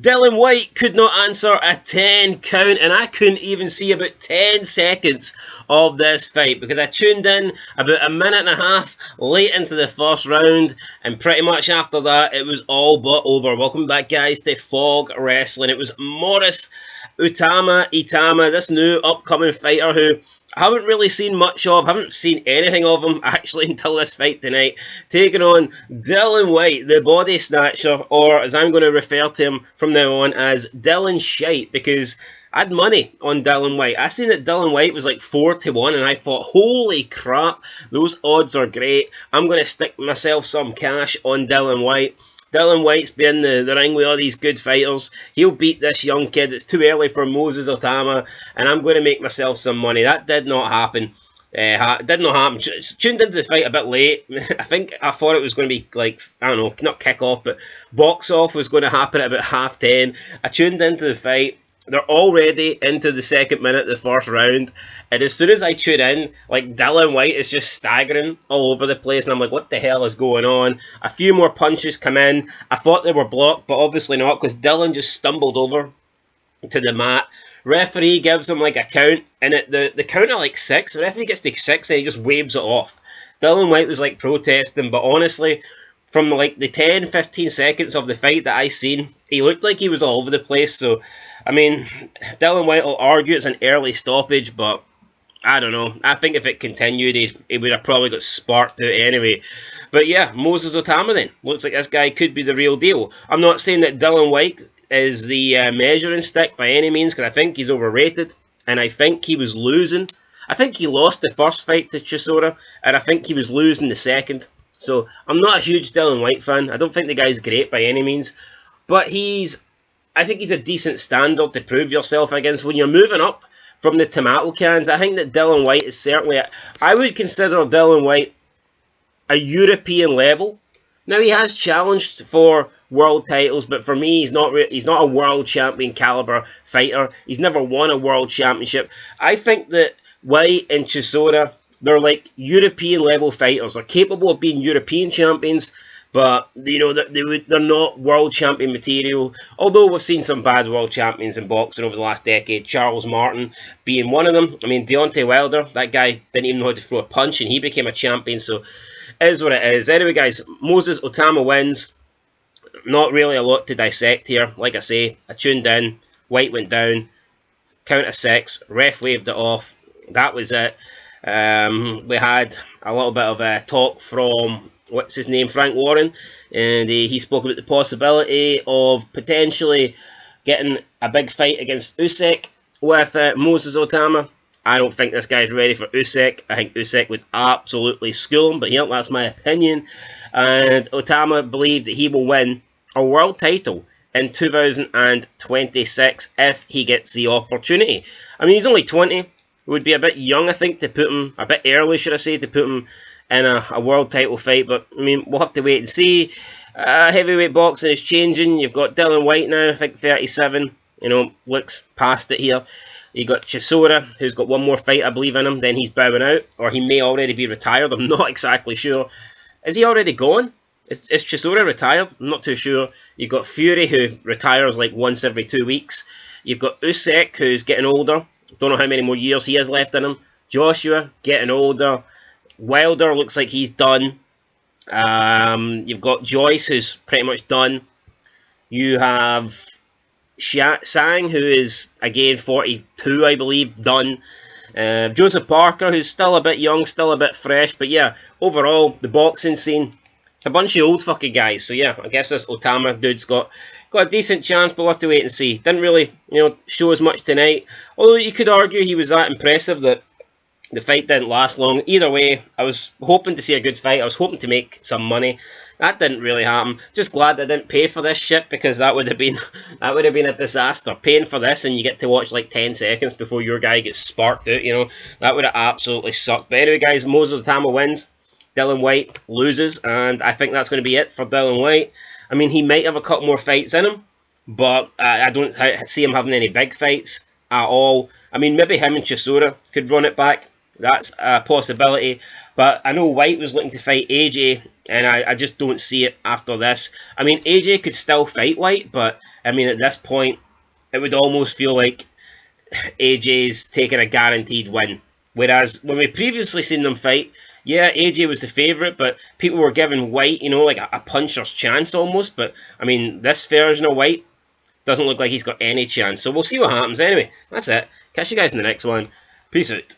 Dillian Whyte could not answer a 10 count, and I couldn't even see about 10 seconds of this fight because I tuned in about a minute and a half late into the first round, and pretty much after that, it was all but over. Welcome back, guys, to Fog Wrestling. It was Morris Itauma, this new upcoming fighter who I haven't really seen much of, haven't seen anything of him actually until this fight tonight, taking on Dillian Whyte, the body snatcher, or as I'm going to refer to him from now on as Dillian Shyte, because I had money on Dillian Whyte. I seen that Dillian Whyte was like 4-1, and I thought, holy crap, those odds are great. I'm going to stick myself some cash on Dillian Whyte. Dillian Whyte's been in the ring with all these good fighters. He'll beat this young kid. It's too early for Moses Itauma, and I'm going to make myself some money. That did not happen. Did not happen. Tuned into the fight a bit late. I thought it was going to be like, I don't know, not kick off, but box off was going to happen at about 10:30. I tuned into the fight. They're already into the second minute of the first round, and as soon as I tune in, like, Dillian Whyte is just staggering all over the place, and I'm like, what the hell is going on? A few more punches come in. I thought they were blocked, but obviously not, because Dillian just stumbled over to the mat. Referee gives him like a count, and at the count of like 6, the referee gets to 6 and he just waves it off. Dillian Whyte was like protesting, but honestly, from like the 10-15 seconds of the fight that I seen, he looked like he was all over the place. So, I mean, Dillian Whyte will argue it's an early stoppage, but I don't know. I think if it continued, he would have probably got sparked out anyway. But yeah, Moses Itauma then. Looks like this guy could be the real deal. I'm not saying that Dillian Whyte is the measuring stick by any means, because I think he's overrated, and I think he was losing. I think he lost the first fight to Chisora, and I think he was losing the second. So I'm not a huge Dillian Whyte fan. I don't think the guy's great by any means, but I think he's a decent standard to prove yourself against. When you're moving up from the tomato cans, I think that Dillian Whyte is certainly, I would consider Dillian Whyte a European level. Now, he has challenged for world titles, but for me, he's not a world champion caliber fighter. He's never won a world championship. I think that Whyte and Chisora, they're like European level fighters. They're capable of being European champions, but you know they're not world champion material. Although we've seen some bad world champions in boxing over the last decade, Charles Martin being one of them. I mean, Deontay Wilder, that guy didn't even know how to throw a punch, and he became a champion. So it is what it is. Anyway, guys, Moses Itauma wins. Not really a lot to dissect here. Like I say, I tuned in. Whyte went down. Count of 6. Ref waved it off. That was it. We had a little bit of a talk from, what's his name, Frank Warren, and he spoke about the possibility of potentially getting a big fight against Usyk with Moses Itauma. I don't think this guy's ready for Usyk. I think Usyk would absolutely school him, but yeah, that's my opinion. And Itauma believed that he will win a world title in 2026 if he gets the opportunity. I mean, he's only 20. It would be a bit young, I think, to put him, a bit early, should I say, to put him in a world title fight. But, I mean, we'll have to wait and see. Heavyweight boxing is changing. You've got Dillian Whyte now, I think 37. You know, looks past it here. You got Chisora, who's got one more fight, I believe, in him. Then he's bowing out, or he may already be retired. I'm not exactly sure. Is he already gone? Is Chisora retired? I'm not too sure. You've got Fury, who retires like once every 2 weeks. You've got Usyk, who's getting older. Don't know how many more years he has left in him. Joshua, getting older. Wilder looks like he's done. You've got Joyce, who's pretty much done. You have Sang, who is, again, 42, I believe, done. Joseph Parker, who's still a bit young, still a bit fresh. But yeah, overall, the boxing scene, it's a bunch of old fucking guys. So yeah, I guess this Itauma dude's got a decent chance, but we'll have to wait and see. Didn't really, show as much tonight. Although you could argue he was that impressive that the fight didn't last long. Either way, I was hoping to see a good fight. I was hoping to make some money. That didn't really happen. Just glad I didn't pay for this shit, because that would have been a disaster. Paying for this and you get to watch like 10 seconds before your guy gets sparked out, that would have absolutely sucked. But anyway, guys, Moses Itauma wins. Dillian Whyte loses, and I think that's going to be it for Dillian Whyte. I mean, he might have a couple more fights in him, but I don't see him having any big fights at all. I mean, maybe him and Chisora could run it back. That's a possibility. But I know Whyte was looking to fight AJ, and I just don't see it after this. I mean, AJ could still fight Whyte, but I mean, at this point, it would almost feel like AJ's taking a guaranteed win. Whereas when we previously seen them fight, yeah, AJ was the favourite, but people were giving Whyte, you know, like a puncher's chance almost. But I mean, this version of Whyte doesn't look like he's got any chance. So we'll see what happens. Anyway, that's it. Catch you guys in the next one. Peace out.